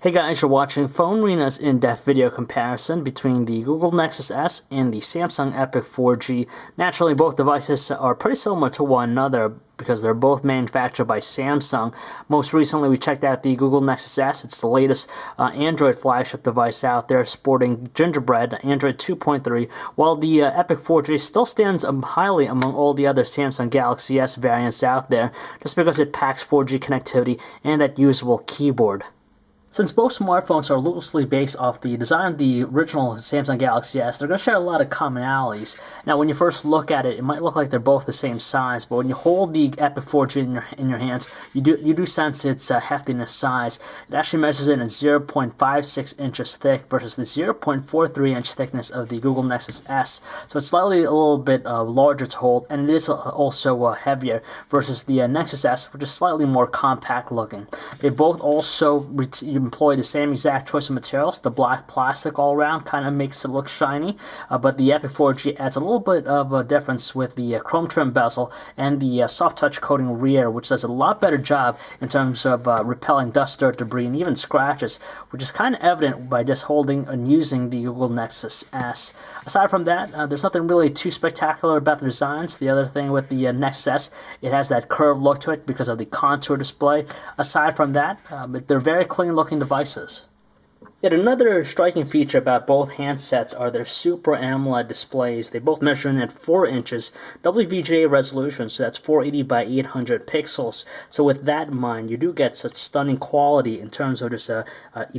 Hey guys, you're watching PhoneArena's in-depth video comparison between the Google Nexus S and the Samsung Epic 4G. Naturally, both devices are pretty similar to one another because they're both manufactured by Samsung. Most recently, we checked out the Google Nexus S. It's the latest Android flagship device out there, sporting Gingerbread, Android 2.3, while the Epic 4G still stands highly among all the other Samsung Galaxy S variants out there, just because it packs 4G connectivity and that usable keyboard. Since both smartphones are loosely based off the design of the original Samsung Galaxy S, they're going to share a lot of commonalities. Now, when you first look at it, it might look like they're both the same size, but when you hold the Epic 4G in your hands, you do sense its heftiness size. It actually measures in at 0.56 inches thick versus the 0.43 inch thickness of the Google Nexus S. So it's slightly a little bit larger to hold, and it is also heavier versus the Nexus S, which is slightly more compact looking. They both also employ the same exact choice of materials. The black plastic all around kind of makes it look shiny, but the Epic 4G adds a little bit of a difference with the chrome trim bezel and the soft touch coating rear, which does a lot better job in terms of repelling dust, dirt, debris, and even scratches, which is kind of evident by just holding and using the Google Nexus S. Aside from that, there's nothing really too spectacular about the designs. The other thing with the Nexus S, it has that curved look to it because of the contour display. Aside from that, they're very clean looking devices. Yet another striking feature about both handsets are their Super AMOLED displays. They both measure in at 4 inches, WVGA resolution, so that's 480 by 800 pixels. So with that in mind, you do get such stunning quality in terms of just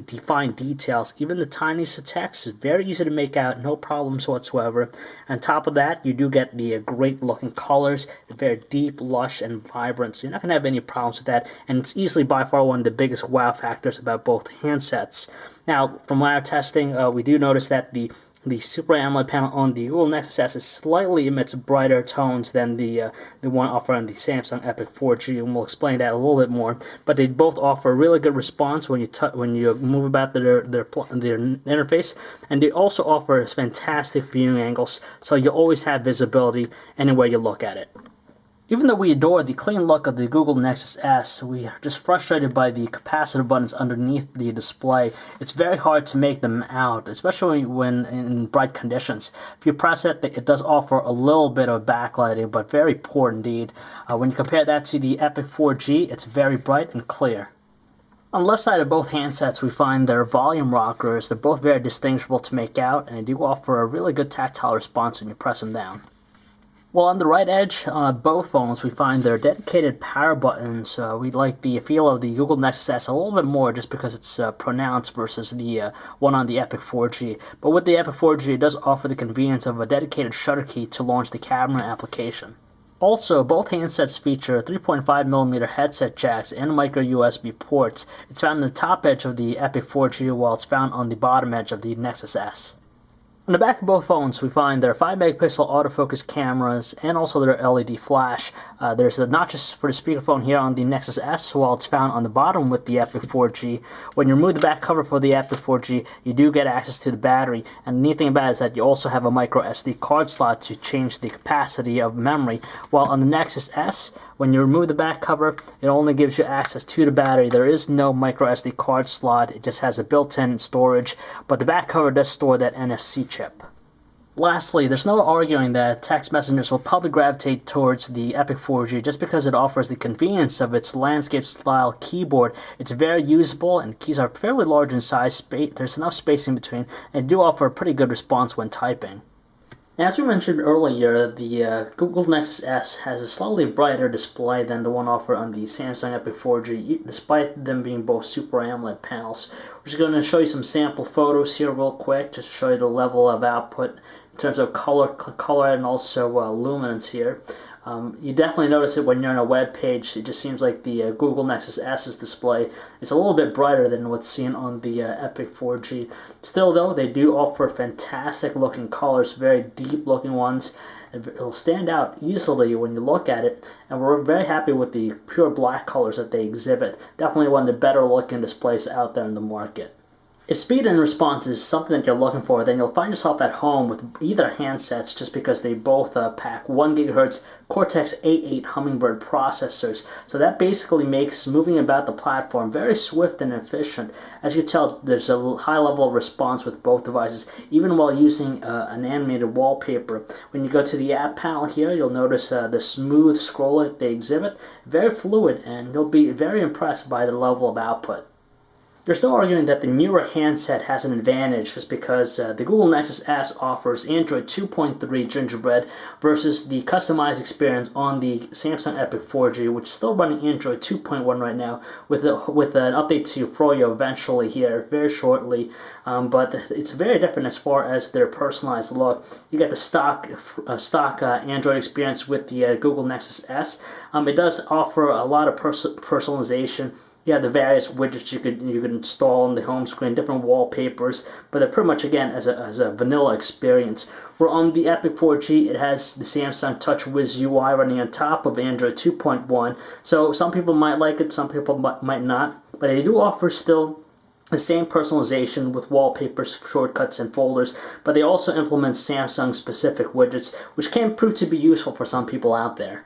defined details. Even the tiniest of text is very easy to make out, no problems whatsoever. On top of that, you do get the great looking colors, very deep, lush, and vibrant. So you're not going to have any problems with that, and it's easily by far one of the biggest wow factors about both handsets. Now, from our testing, we do notice that the Super AMOLED panel on the Google Nexus S slightly emits brighter tones than the one offered on the Samsung Epic 4G, and we'll explain that a little bit more. But they both offer a really good response when you move about their interface, and they also offer fantastic viewing angles, so you'll always have visibility anywhere you look at it. Even though we adore the clean look of the Google Nexus S, we are just frustrated by the capacitive buttons underneath the display. It's very hard to make them out, especially when in bright conditions. If you press it, it does offer a little bit of backlighting, but very poor indeed. When you compare that to the Epic 4G, it's very bright and clear. On the left side of both handsets, we find their volume rockers. They're both very distinguishable to make out, and they do offer a really good tactile response when you press them down. Well, on the right edge on both phones, we find their dedicated power buttons. We like the feel of the Google Nexus S a little bit more just because it's pronounced versus the one on the Epic 4G. But with the Epic 4G, it does offer the convenience of a dedicated shutter key to launch the camera application. Also, both handsets feature 3.5mm headset jacks and micro USB ports. It's found on the top edge of the Epic 4G, while it's found on the bottom edge of the Nexus S. On the back of both phones, we find their 5-megapixel autofocus cameras and also their LED flash. There's the notches for the speakerphone here on the Nexus S, while it's found on the bottom with the Epic 4G. When you remove the back cover for the Epic 4G, you do get access to the battery. And the neat thing about it is that you also have a micro SD card slot to change the capacity of memory. While on the Nexus S, when you remove the back cover, it only gives you access to the battery. There is no micro SD card slot. It just has a built-in storage, but the back cover does store that NFC chip. Lastly, there's no arguing that text messengers will probably gravitate towards the Epic 4G just because it offers the convenience of its landscape-style keyboard. It's very usable, and keys are fairly large in size. There's enough space in between, and do offer a pretty good response when typing. As we mentioned earlier, the Google Nexus S has a slightly brighter display than the one offered on the Samsung Epic 4G, despite them being both Super AMOLED panels. We're just going to show you some sample photos here real quick, just to show you the level of output in terms of color and also luminance here. You definitely notice it when you're on a web page. It just seems like the Google Nexus S's display is a little bit brighter than what's seen on the Epic 4G. Still though, they do offer fantastic looking colors, very deep looking ones. It'll stand out easily when you look at it, and we're very happy with the pure black colors that they exhibit. Definitely one of the better looking displays out there in the market. If speed and response is something that you're looking for, then you'll find yourself at home with either handsets just because they both pack 1 GHz Cortex-A8 Hummingbird processors. So that basically makes moving about the platform very swift and efficient. As you tell, there's a high level of response with both devices, even while using an animated wallpaper. When you go to the app panel here, you'll notice the smooth scroll that they exhibit, very fluid, and you'll be very impressed by the level of output. There's no arguing that the newer handset has an advantage just because the Google Nexus S offers Android 2.3 Gingerbread versus the customized experience on the Samsung Epic 4G, which is still running Android 2.1 right now, with an update to Froyo eventually here very shortly. But it's very different as far as their personalized look. You get the stock Android experience with the Google Nexus S. It does offer a lot of personalization. You have the various widgets you could install on the home screen, different wallpapers, but they're pretty much, again, as a vanilla experience. Where on the Epic 4G, it has the Samsung TouchWiz UI running on top of Android 2.1. So some people might like it, some people might not, but they do offer still the same personalization with wallpapers, shortcuts, and folders, but they also implement Samsung-specific widgets, which can prove to be useful for some people out there.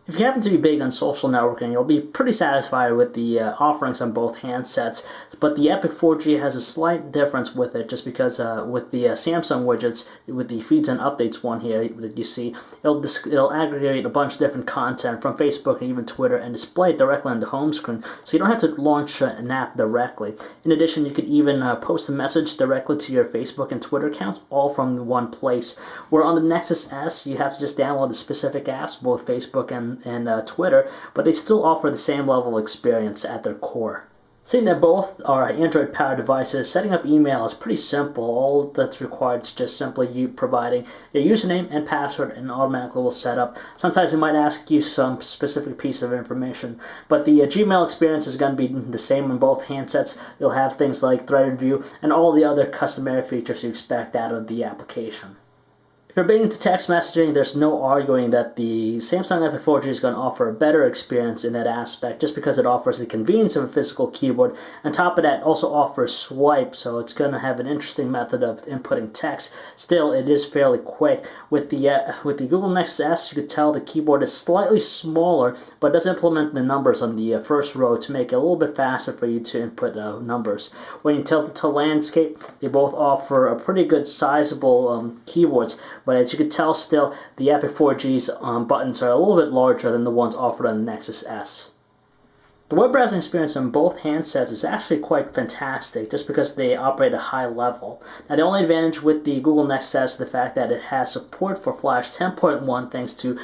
If you happen to be big on social networking, you'll be pretty satisfied with the offerings on both handsets, but the Epic 4G has a slight difference with it just because with the Samsung widgets, with the feeds and updates one here that you see, it'll aggregate a bunch of different content from Facebook and even Twitter and display it directly on the home screen, so you don't have to launch an app directly. In addition, you could even post a message directly to your Facebook and Twitter accounts, all from one place. Where on the Nexus S, you have to just download the specific apps, both Facebook and Twitter, but they still offer the same level of experience at their core. Seeing that both are Android-powered devices, setting up email is pretty simple. All that's required is just simply you providing your username and password, and automatically will set up. Sometimes it might ask you some specific piece of information, but the Gmail experience is going to be the same on both handsets. You'll have things like threaded view and all the other customary features you expect out of the application. If you're big into text messaging, there's no arguing that the Samsung Epic 4G is going to offer a better experience in that aspect just because it offers the convenience of a physical keyboard. On top of that, it also offers swipe, so it's going to have an interesting method of inputting text. Still, it is fairly quick. With the Google Nexus S, you could tell the keyboard is slightly smaller, but does implement the numbers on the first row to make it a little bit faster for you to input numbers. When you tilt it to landscape, they both offer a pretty good sizable keyboards. But as you can tell still, the Epic 4G's buttons are a little bit larger than the ones offered on the Nexus S. The web browsing experience on both handsets is actually quite fantastic just because they operate at a high level. Now the only advantage with the Google Nexus S is the fact that it has support for Flash 10.1 thanks to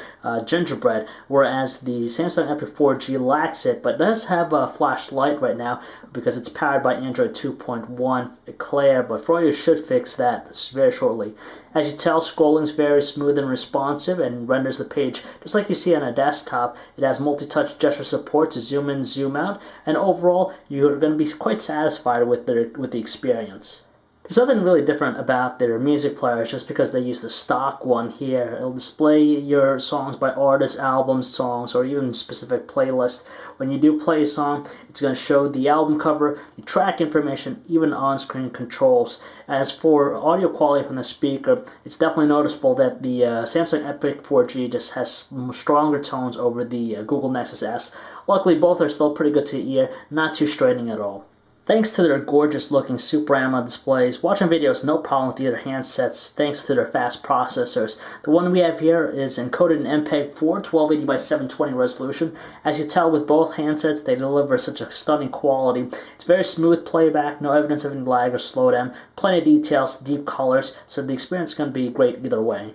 Gingerbread, whereas the Samsung Epic 4G lacks it, but does have a Flash Lite right now because it's powered by Android 2.1 Eclair, but Froyo should fix that very shortly. As you tell, scrolling is very smooth and responsive and renders the page just like you see on a desktop. It has multi-touch gesture support to zoom in, zoom out, and overall you're going to be quite satisfied with the experience. There's nothing really different about their music players just because they use the stock one here. It'll display your songs by artists, albums, songs, or even specific playlists. When you do play a song, it's going to show the album cover, the track information, even on-screen controls. As for audio quality from the speaker, it's definitely noticeable that the Samsung Epic 4G just has stronger tones over the Google Nexus S. Luckily, both are still pretty good to the ear, not too straining at all. Thanks to their gorgeous looking Super AMOLED displays, watching videos no problem with either handsets thanks to their fast processors. The one we have here is encoded in MPEG-4 1280 by 720 resolution. As you tell with both handsets, they deliver such a stunning quality. It's very smooth playback, no evidence of any lag or slowdown, plenty of details, deep colors, so the experience is going to be great either way.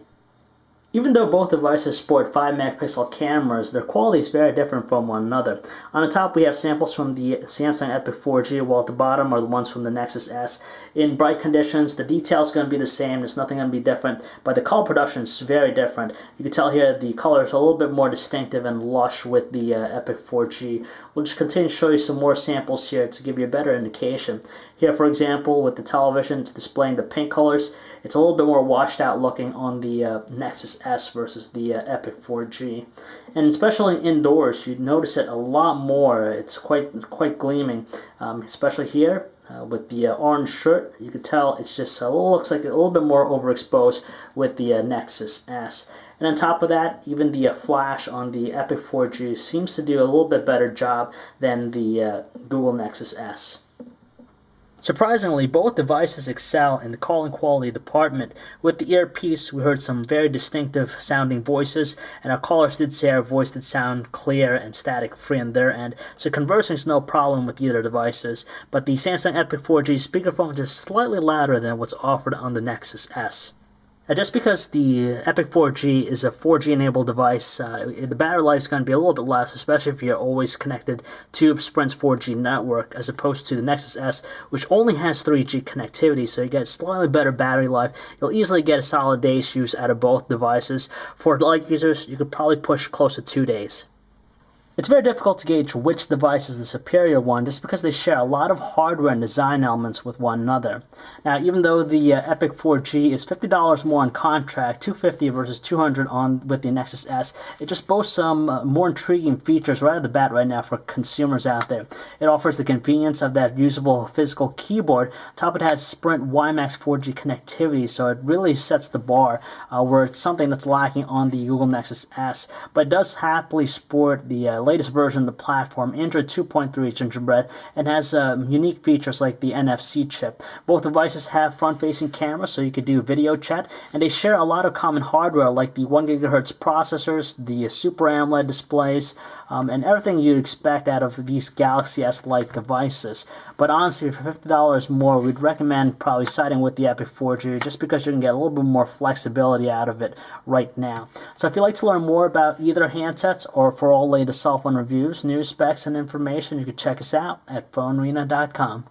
Even though both devices sport 5-megapixel cameras, their quality is very different from one another. On the top we have samples from the Samsung Epic 4G, while at the bottom are the ones from the Nexus S. In bright conditions, the detail is going to be the same, there's nothing going to be different, but the color production is very different. You can tell here the color is a little bit more distinctive and lush with the Epic 4G. We'll just continue to show you some more samples here to give you a better indication. Here, for example, with the television, it's displaying the pink colors. It's a little bit more washed out looking on the Nexus S versus the Epic 4G. And especially indoors, you'd notice it a lot more. It's quite gleaming, especially here. with the orange shirt. You can tell it's just looks like a little bit more overexposed with the Nexus S. And on top of that, even the flash on the Epic 4G seems to do a little bit better job than the Google Nexus S. Surprisingly, both devices excel in the calling quality department. With the earpiece, we heard some very distinctive sounding voices, and our callers did say our voice did sound clear and static-free on their end, so conversing is no problem with either devices. But the Samsung Epic 4G speakerphone is just slightly louder than what's offered on the Nexus S. Just because the Epic 4G is a 4G-enabled device, the battery life is going to be a little bit less, especially if you're always connected to Sprint's 4G network, as opposed to the Nexus S, which only has 3G connectivity, so you get slightly better battery life. You'll easily get a solid day's use out of both devices. For light users, you could probably push close to 2 days. It's very difficult to gauge which device is the superior one just because they share a lot of hardware and design elements with one another. Now, even though the Epic 4G is $50 more on contract, $250 versus $200 on with the Nexus S, it just boasts some more intriguing features right out of the bat right now for consumers out there. It offers the convenience of that usable physical keyboard. On top, it has Sprint WiMAX 4G connectivity, so it really sets the bar where it's something that's lacking on the Google Nexus S, but it does happily sport the latest version of the platform, Android 2.3 Gingerbread, and has unique features like the NFC chip. Both devices have front-facing cameras, so you could do video chat, and they share a lot of common hardware like the 1 GHz processors, the Super AMOLED displays, and everything you'd expect out of these Galaxy S-like devices. But honestly, for $50 more, we'd recommend probably siding with the Epic 4G just because you can get a little bit more flexibility out of it right now. So if you'd like to learn more about either handsets or for all latest cell phone reviews, news, specs, and information, you can check us out at PhoneArena.com.